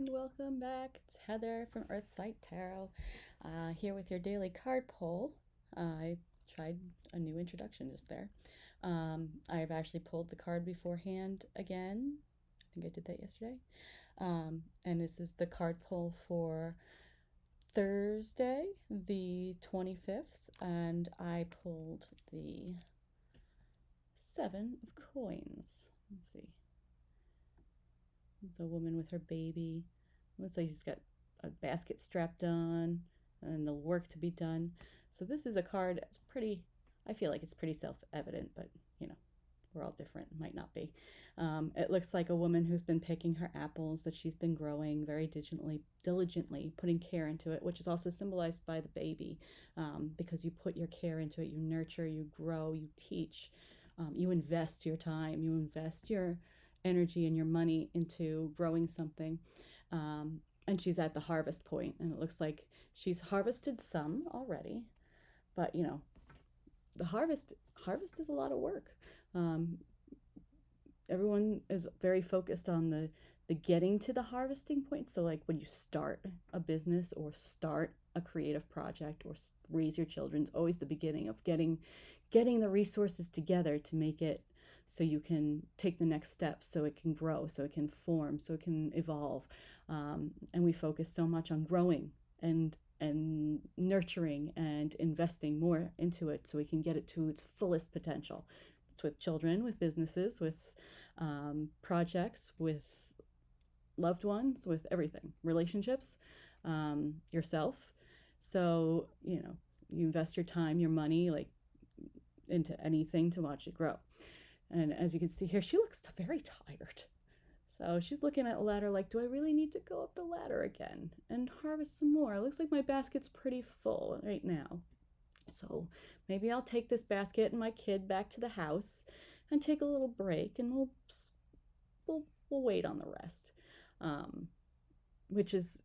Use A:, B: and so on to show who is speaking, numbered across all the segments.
A: Welcome back. It's Heather from Earthsight Tarot, here with your daily card pull. I tried a new introduction just there. I've actually pulled the card beforehand again. I think I did that yesterday. And this is the card pull for Thursday, the 25th, and I pulled the Seven of Coins. Let's see. There's a woman with her baby. Looks like she's got a basket strapped on and the work to be done. So this is a card that's pretty, I feel like it's pretty self-evident, but you know, we're all different, might not be. It looks like a woman who's been picking her apples that she's been growing very diligently, putting care into it, which is also symbolized by the baby, because you put your care into it, you nurture, you grow, you teach, you invest your time, you invest your energy and your money into growing something. And she's at the harvest point, and it looks like she's harvested some already, but you know, the harvest is a lot of work. Um, Everyone is very focused on the getting to the harvesting point. So like when you start a business or start a creative project or raise your children, it's always the beginning of getting the resources together to make it so you can take the next steps, so it can grow, so it can form, so it can evolve. And we focus so much on growing and nurturing and investing more into it so we can get it to its fullest potential. It's with children, with businesses, with projects, with loved ones, with everything, relationships, yourself. So, you know, you invest your time, your money, like into anything to watch it grow. And as you can see here, she looks very tired. So she's looking at a ladder like, do I really need to go up the ladder again and harvest some more? It looks like my basket's pretty full right now. So maybe I'll take this basket and my kid back to the house and take a little break, and we'll wait on the rest, which is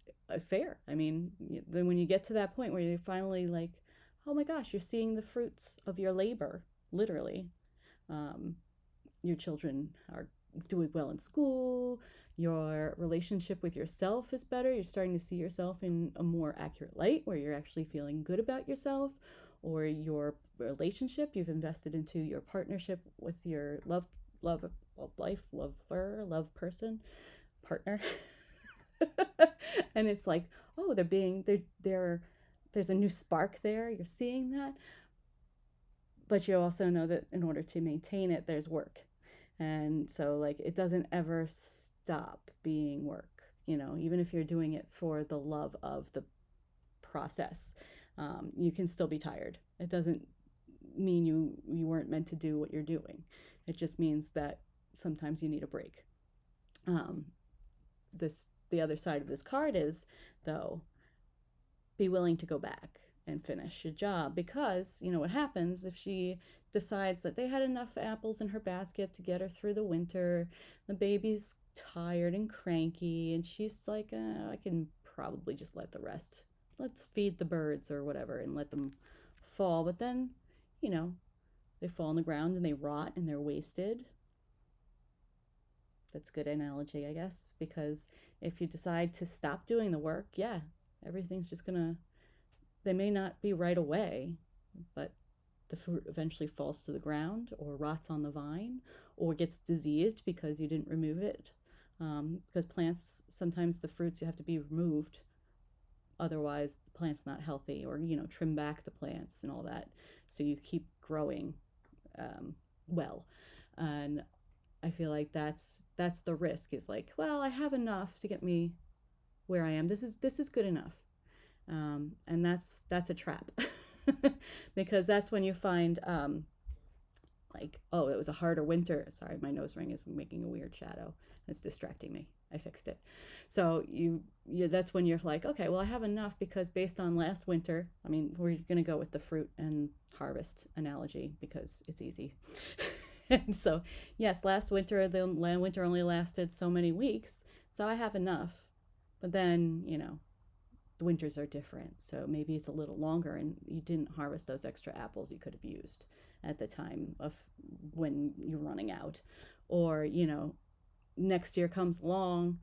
A: fair. I mean, then when you get to that point where you're finally like, oh my gosh, you're seeing the fruits of your labor, literally. Um, your children are doing well in school, your relationship with yourself is better, you're starting to see yourself in a more accurate light where you're actually feeling good about yourself, or your relationship you've invested into your partnership with your love of life, lover, love person, partner. And it's like, oh, there's a new spark there, you're seeing that, but you also know that in order to maintain it, there's work. And so, like, it doesn't ever stop being work, you know, even if you're doing it for the love of the process, you can still be tired. It doesn't mean you weren't meant to do what you're doing. It just means that sometimes you need a break. Um, the other side of this card is, though, be willing to go back and finish your job, because you know what happens if she decides that they had enough apples in her basket to get her through the winter. The baby's tired and cranky, and she's like, I can probably just let the rest, let's feed the birds or whatever and let them fall. But then, you know, they fall on the ground and they rot and they're wasted. That's a good analogy, I guess, because if you decide to stop doing the work, yeah, everything's just gonna, they may not be right away, but the fruit eventually falls to the ground or rots on the vine or gets diseased because you didn't remove it. Because plants, sometimes the fruits you have to be removed, otherwise the plant's not healthy, or you know, trim back the plants and all that, so you keep growing well. And I feel like that's the risk, is like, well, I have enough to get me where I am. This is good enough. And that's a trap. Because that's when you find, like, oh, it was a harder winter. Sorry, my nose ring is making a weird shadow. It's distracting me. I fixed it. So that's when you're like, okay, well, I have enough, because based on last winter, I mean, we're gonna go with the fruit and harvest analogy because it's easy. And so, yes, last winter, the land winter only lasted so many weeks, so I have enough. But then, you know, the winters are different, so maybe it's a little longer and you didn't harvest those extra apples you could have used at the time of when you're running out. Or, you know, next year comes along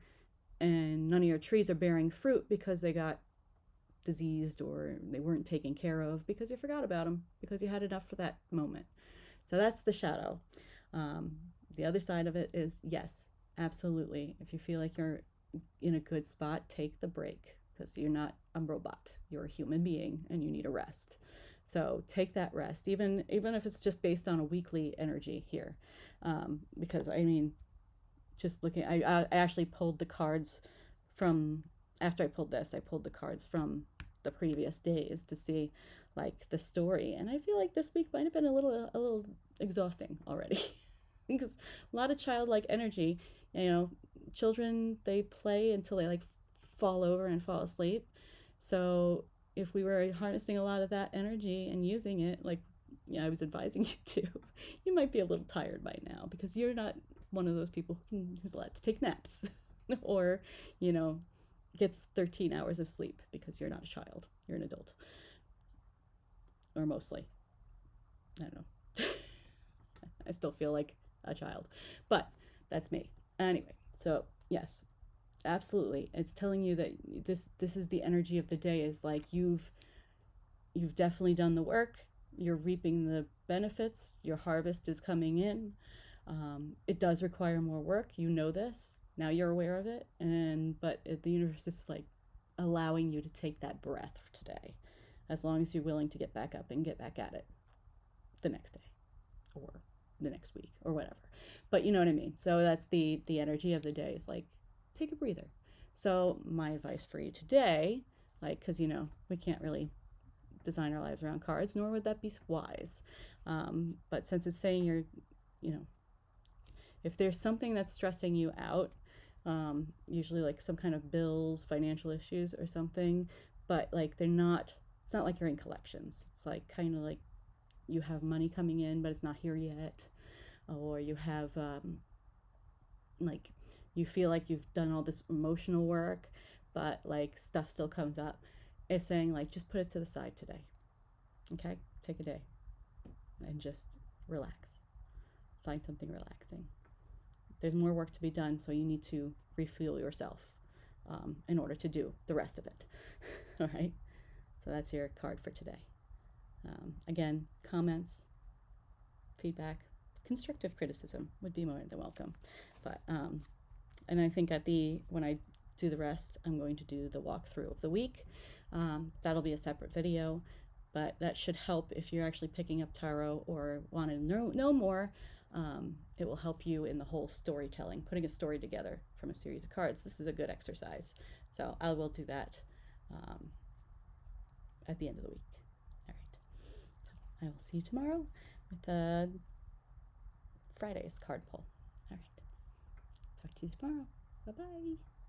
A: and none of your trees are bearing fruit because they got diseased or they weren't taken care of because you forgot about them because you had enough for that moment. So that's the shadow. Um, the other side of it is yes, absolutely. If you feel like you're in a good spot, take the break because you're not a robot. You're a human being and you need a rest. So take that rest, even if it's just based on a weekly energy here, because I mean, just looking, I actually pulled the cards from after I pulled this. I pulled the cards from the previous days to see like the story, and I feel like this week might have been a little exhausting already because a lot of childlike energy. You know, children, they play until they like fall over and fall asleep. So if we were harnessing a lot of that energy and using it, like I was advising you to, you might be a little tired by now because you're not one of those people who's allowed to take naps or, you know, gets 13 hours of sleep because you're not a child, you're an adult. Or mostly. I don't know. I still feel like a child, but that's me. Anyway, so yes, absolutely. It's telling you that this is the energy of the day, is like you've definitely done the work, you're reaping the benefits, your harvest is coming in. It does require more work, you know this. Now you're aware of it, but the universe is like allowing you to take that breath today, as long as you're willing to get back up and get back at it the next day or the next week or whatever. But you know what I mean. So that's the energy of the day, is like take a breather. So my advice for you today, like, because you know we can't really design our lives around cards, nor would that be wise. But since it's saying you're, you know, if there's something that's stressing you out, usually like some kind of bills, financial issues or something, but like it's not like you're in collections. It's like kind of like you have money coming in, but it's not here yet. Or you have, like, you feel like you've done all this emotional work, but like stuff still comes up. It's saying like, just put it to the side today. Okay? Take a day and just relax. Find something relaxing. There's more work to be done, so you need to refuel yourself in order to do the rest of it. All right? So that's your card for today. Again, comments, feedback, constructive criticism would be more than welcome. But and I think when I do the rest, I'm going to do the walkthrough of the week. That'll be a separate video, but that should help if you're actually picking up tarot or want to know more. It will help you in the whole storytelling, putting a story together from a series of cards. This is a good exercise. So I will do that at the end of the week. All right. So I will see you tomorrow with Friday's card pull. All right. Talk to you tomorrow. Bye-bye.